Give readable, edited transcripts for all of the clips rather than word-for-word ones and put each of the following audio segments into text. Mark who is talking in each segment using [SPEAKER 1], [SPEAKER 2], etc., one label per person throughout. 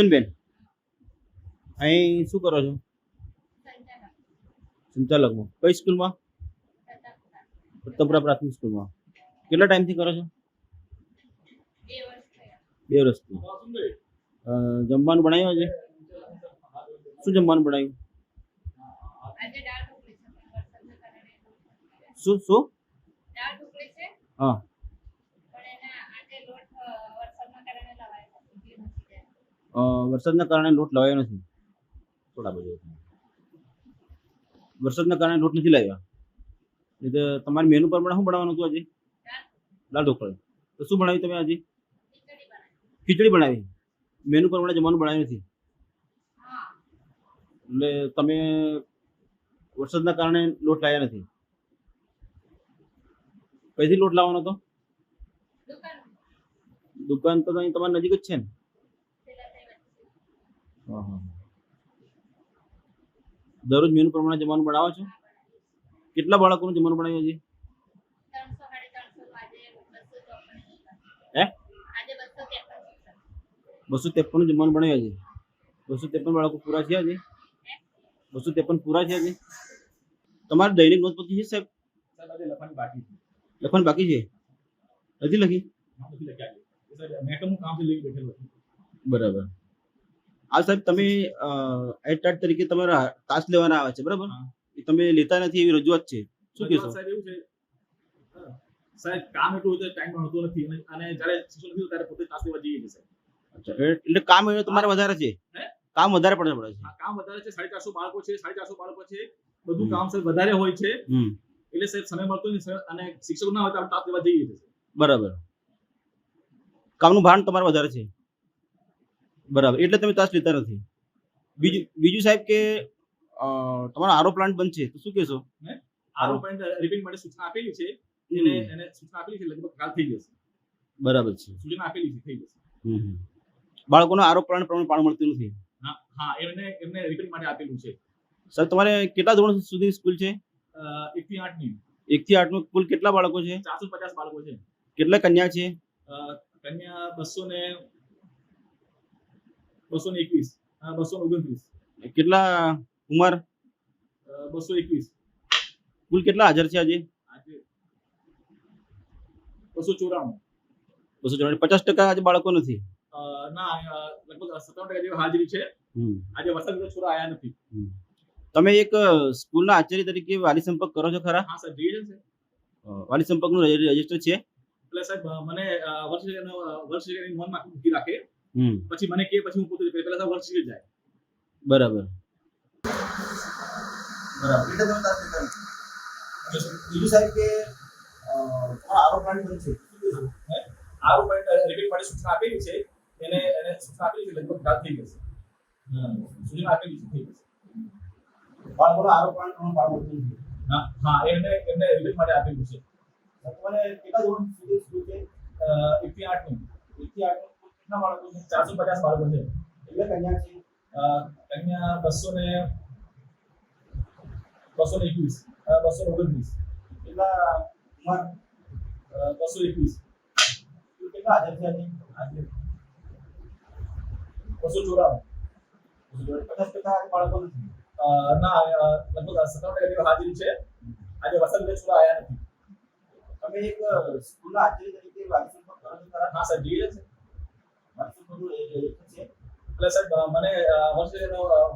[SPEAKER 1] સુજનબેન, અહીં શું કરો છો? સંચાલકમાં કઈ સ્કૂલમાં? પ્રતાપપુરા પ્રાથમિક સ્કૂલમાં. કેટલા ટાઈમથી કરો છો? 2 વર્ષથી. જમવાનું બનાવ્યું છે? શું જમવાનું બનાવ્યું? શું શું? હા. વરસાદના કારણે લોટ લવાયો નથી. થોડા બધું વરસાદના કારણે લોટ નથી લાવ્યા. એટલે તમારે મેનુ પર શું બનાવવાનું હતું આજે? દાળ ઢોકળા. તો શું બનાવ્યું તમે આજે? ખીચડી બનાવી. મેનુ પર જમવાનું બનાવ્યું નથી. એટલે તમે વરસાદના કારણે લોટ લાવ્યા નથી. કઈથી લોટ લાવવાનો હતો? દુકાન તો અહીં તમારી નજીક જ છે ને? દરરોજ મેનુ પ્રમાણે જમવાનું બનાવો છો? કેટલા બાળકોનું જમવાનું બનાવ્યું છે? હે 253 જમવાનું બનાવ્યું છે. 253 બાળકો પૂરા થયા છે? 253 પૂરા થયા છે. તમારે દૈનિક નોંધપોથી છે સાહેબ? લખવાની બાકી છે. નથી લખી? બરાબર. આ સાહેબ તમે એટાટ તરીકે તમારા તાસ લેવાના આવે છે, બરાબર? એ તમે લેતા નથી એવી રજૂઆત છે. શું કહેશો?
[SPEAKER 2] સાહેબ એવું છે સાહેબ, કામ એટલું હોય ટાઈમ મળતો નથી અને જ્યારે શિક્ષણ થયું ત્યારે પોતે તાસ લેવા જઈએ છીએ સાહેબ.
[SPEAKER 1] અચ્છા, એટલે કામ તમારે વધારે છે? કામ વધારે પડે છે?
[SPEAKER 2] કામ વધારે છે. 450 બાળકો છે. 450 બાળકો છે. બધું કામ સાહેબ વધારે હોય છે. એટલે સાહેબ સમય મળતો નથી અને શિક્ષકો ના હોય તો આપણે તાસ લેવા જઈએ છીએ.
[SPEAKER 1] બરાબર. કામનું ભાન તમારે વધારે છે. બરાબર, એટલે તમે તાસ લેતા નથી. બીજું સાહેબ કે તમારો આરો પ્લાન્ટ બનશે તો શું કહેશો?
[SPEAKER 2] આરો પ્લાન્ટ રિપેરિંગ માટે સૂચના આપેલી છે. એને સૂચના આપેલી છે, લગભગ કાલ થઈ જશે.
[SPEAKER 1] બરાબર છે.
[SPEAKER 2] સૂચના આપેલી છે, થઈ જશે.
[SPEAKER 1] બાળકોનો આરો પ્લાન્ટ પ્રમાણે પાણી મળતું નથી.
[SPEAKER 2] હા, એમને રિપેરિંગ માટે આપેલું છે.
[SPEAKER 1] સર, તમારે કેટલા ધોરણ સુધી સ્કૂલ છે?
[SPEAKER 2] 1 થી 8 ની.
[SPEAKER 1] 1 થી 8 માં કુલ કેટલા બાળકો છે?
[SPEAKER 2] 450 બાળકો છે.
[SPEAKER 1] કેટલા કન્યા છે?
[SPEAKER 2] કન્યા 221.
[SPEAKER 1] કેટલા ઉંમર?
[SPEAKER 2] 221.
[SPEAKER 1] કુલ કેટલા હાજર છે આજે?
[SPEAKER 2] 294.
[SPEAKER 1] 50% આજે બાળકો નથી.
[SPEAKER 2] ના, લગભગ 57% જેવી હાજરી છે. આજે વરસાદ છોરા આયા નથી.
[SPEAKER 1] તમે એક સ્કૂલના આચાર્ય તરીકે વાલી સંપર્ક કરો છો ખરા?
[SPEAKER 2] હા સર, જોઈએ છે.
[SPEAKER 1] વાલી સંપર્કનું રજીસ્ટર છે?
[SPEAKER 2] એટલે સાહેબ મને વર્ષની નોંધમાં મૂકી રાખે, પછી મને કે પછી હું પોતે પહેલા વર્ષ જાય.
[SPEAKER 1] બરાબર.
[SPEAKER 2] બીજું સાહેબ કે આરો પ્લાન્ટ બનશે. આરો પ્લાન્ટ રિપેરિંગ માટે સૂચના આપેલી છે. એને સૂચના આપેલી છે, લગભગ કાલ થઈ જશે. સૂચના આપેલી છે, થઈ જશે. બાળકોનો આરો પ્લાન્ટ પાડવું છે. હા, એમને રિપેરિંગ માટે આપેલું છે. તમારે કેટલા ધોરણ સુધી સ્કૂલ છે? 1 થી 8 ની. 1 થી 8 કેટલા બાળકો છે? 450 બાળકો છે. એટલે કન્યા છે? કન્યા 221. કેટલા ઉંમર? 221. કેટલા હાજર છે આજે? 294. 50% બાળકો નથી. ના, લગભગ 57% જેવી હાજરી છે. આજે વરસાદ છોરા આયા નથી. તમે એક સ્કૂલના આચાર્ય તરીકે વાલી સંપર્ક કરો છો ખરા? હા સર, જોઈએ છે. વાલી સંપર્કનું એ છે. એટલે સાહેબ મને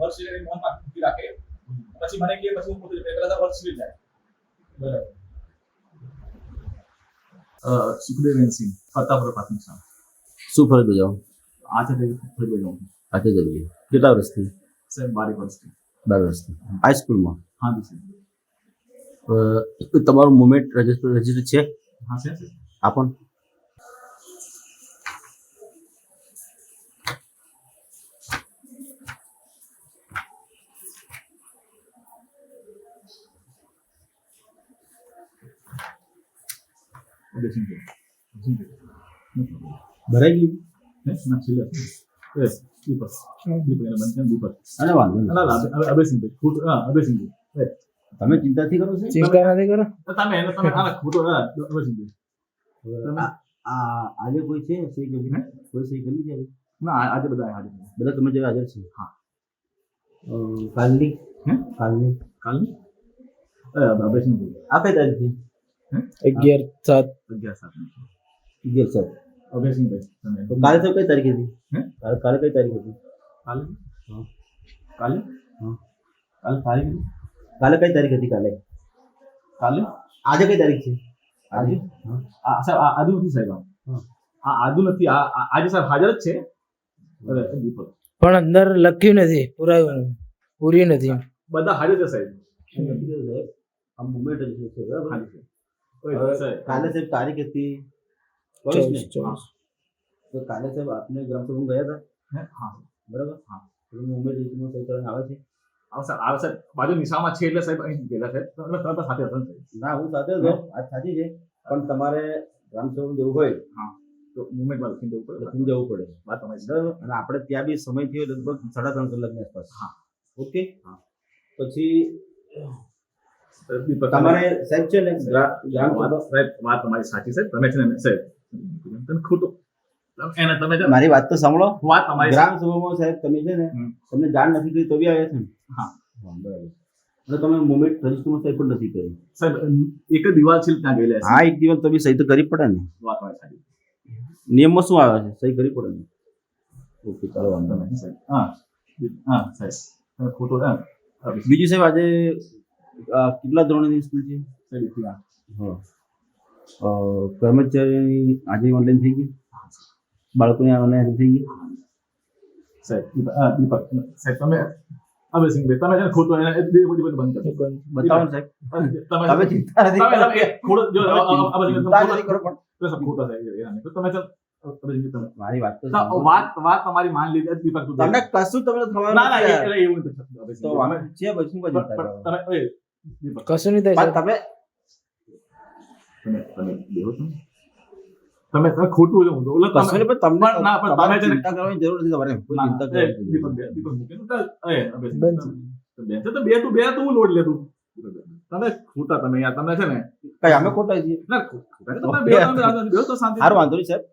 [SPEAKER 2] વર્ષની નોંધમાં મૂકી રાખે, પછી મને કે પછી હું પોતે પહેલા વર્ષ જાય. બરાબર. સુખદેવસિંહ, પ્રતાપપુરા પ્રાથમિક શાળા.
[SPEAKER 1] શું ફરજ બજાવો?
[SPEAKER 2] આચાર્ય ફરજ બજાવું.
[SPEAKER 1] આચાર્ય તરીકે કેટલા વર્ષથી?
[SPEAKER 2] સાહેબ 12 વર્ષથી.
[SPEAKER 1] 12 વર્ષથી. હાઈસ્કૂલમાં?
[SPEAKER 2] હા જી.
[SPEAKER 1] તમારું મુવમેન્ટ રજિસ્ટર છે?
[SPEAKER 2] હા છે.
[SPEAKER 1] આપો. ભરાઈ ગયું? તમે ચિંતા નથી કરો? આજે કોઈ છે સહી કરી? કોઈ સહી કરી છે?
[SPEAKER 2] ના આજે બધા હાજર છે.
[SPEAKER 1] બધા તમે જગ્યાએ હાજર છે?
[SPEAKER 2] હા.
[SPEAKER 1] કાલની
[SPEAKER 2] હે?
[SPEAKER 1] કાલની
[SPEAKER 2] કાલની અભેસિંગ ભાઈ
[SPEAKER 1] આ કઈ તારીખ છે?
[SPEAKER 3] 11/7
[SPEAKER 1] 11/7.
[SPEAKER 2] અભેસિંગ ભાઈ તમે
[SPEAKER 1] તો કાલે તો કઈ તારીખ હતી?
[SPEAKER 2] હે?
[SPEAKER 1] કાલે કઈ તારીખ હતી?
[SPEAKER 2] કાલે
[SPEAKER 1] હા.
[SPEAKER 2] કાલે
[SPEAKER 1] હા.
[SPEAKER 2] કાલે તારીખ
[SPEAKER 1] કાલે કઈ તારીખ હતી?
[SPEAKER 2] કાલે
[SPEAKER 1] આજે કઈ તારીખ છે?
[SPEAKER 2] આજે
[SPEAKER 1] હા.
[SPEAKER 2] સાહેબ આદુ નથી સાહેબ
[SPEAKER 1] હા.
[SPEAKER 2] આદુ નથી આજે સાહેબ હાજર જ છે. અરે દીપક
[SPEAKER 3] પણ અંદર લખ્યું નથી, પૂર્યું નથી.
[SPEAKER 2] બધા હાજર છે સાહેબ.
[SPEAKER 1] આ મુંબઈ રજીસ્ટર છે બરાબર?
[SPEAKER 2] હાજર છે.
[SPEAKER 1] હવે
[SPEAKER 2] સાહેબ
[SPEAKER 1] કાલે સાહેબ તારીખ હતી 24 ને?
[SPEAKER 3] 24.
[SPEAKER 1] તો કાલે સાહેબ આપને ગ્રામસભામાં ગયા હતા
[SPEAKER 2] હા
[SPEAKER 1] બરાબર?
[SPEAKER 2] હા.
[SPEAKER 1] તો મુંબઈ રજીસ્ટરમાં સહી કરીને આવે છે?
[SPEAKER 2] આ સાહેબ બાજુ નિશામાં છે એટલે સાહેબ અહીં ગયેલા છે તમે સાથે હતા ને સાહેબ?
[SPEAKER 1] ના હું સાથે હતો, આ સાચી છે, પણ તમારે ગ્રામસભામાં જવું હોય
[SPEAKER 2] તો મુંબઈમાં લખીને જવું પડે.
[SPEAKER 1] લખીને જવું પડે
[SPEAKER 2] વાત તમારી
[SPEAKER 1] બરાબર? અને આપણે ત્યાં બી સમય થયો લગભગ 3.5 કલાકની આસપાસ.
[SPEAKER 2] હા.
[SPEAKER 1] ઓકે.
[SPEAKER 2] હા.
[SPEAKER 1] પછી
[SPEAKER 2] દીપક
[SPEAKER 1] તમારે સાહેબ છે ને ગ્રામસભા
[SPEAKER 2] સાહેબ વાત તમારી સાચી છે. તમે છે ને સાહેબ તમે ખોટું એને તમે છે ને
[SPEAKER 1] મારી વાત તો સાંભળો.
[SPEAKER 2] વાત તમારી
[SPEAKER 1] ગ્રામસભામાં સાહેબ તમે છે ને તમને જાણ નથી કરી તો બી આવ્યા છે ને?
[SPEAKER 2] હા.
[SPEAKER 1] બરાબર. અને તમે મુંબઈ રજીસ્ટરમાં સહી પણ નથી કરી.
[SPEAKER 2] સાહેબ એક જ દિવાલ છે ત્યાં ગયેલા છે.
[SPEAKER 1] હા, એક દિવસ તમે સહી તો કરવી પડે ને.
[SPEAKER 2] વાત તમારી સાચી.
[SPEAKER 1] નિયમમાં શું આવે છે? સહી કરવી પડે ને. ઓકે, ચાલો વાંધો નહીં.
[SPEAKER 2] તમે સાહેબ હા સાહેબ તમે ખોટું ને
[SPEAKER 1] બીજું સાહેબ આજે કેટલા ધોરણની સ્કૂલ છે?
[SPEAKER 2] સાહેબ ત્યાં
[SPEAKER 1] હા. કર્મચારીની આજે ઓનલાઈન થઈ ગઈ? બાળકોની ઓનલાઈન થઈ ગઈ?
[SPEAKER 2] સાહેબ દીપક સાહેબ તમે અભયસિંહ ભાઈ તમે છે ને ખોટું એને બે બધી બંધ કરો.
[SPEAKER 1] બતાવો ને સાહેબ.
[SPEAKER 2] તમે
[SPEAKER 1] તમે ચિંતા નથી
[SPEAKER 2] તમે
[SPEAKER 1] કરો.
[SPEAKER 2] ખોટું જો અભયસિંહ
[SPEAKER 1] ચિંતા નથી કરો પણ
[SPEAKER 2] તમે ખોટા સાહેબ તમે છે અભયસિંહ તમે
[SPEAKER 1] મારી વાત તો
[SPEAKER 2] વાત તમારી માન લીધી દીપક તું
[SPEAKER 1] તમને કશું તમને થવાનું
[SPEAKER 2] ના ના
[SPEAKER 1] નથી.
[SPEAKER 2] એવું નથી અભયસિંહ
[SPEAKER 1] તો વાંધો છે પછી શું ચિંતા કરો?
[SPEAKER 2] તમે દીપક
[SPEAKER 3] કશું નહીં થાય
[SPEAKER 1] પણ
[SPEAKER 3] સાહેબ.
[SPEAKER 1] તમે
[SPEAKER 2] બેહો તમે ખોટું છે હું ઓલા
[SPEAKER 1] કશું નહીં, પણ તમને
[SPEAKER 2] ના, પણ
[SPEAKER 1] તમારે
[SPEAKER 2] તમે છે ને-
[SPEAKER 1] ચિંતા કરવાની જરૂર નથી. તમારે કોઈ ચિંતા કરવાની જરૂર નથી.
[SPEAKER 2] દીપક મૂકે
[SPEAKER 3] બંધ.
[SPEAKER 2] બે તું હું લોડ લે તું તમે ખોટા તમે યાર તમે છે ને
[SPEAKER 1] કઈ અમે ખોટા છીએ?
[SPEAKER 2] ના ખોટા તમે બે તો શાંતિ
[SPEAKER 1] સારું વાંધો નહીં સાહેબ.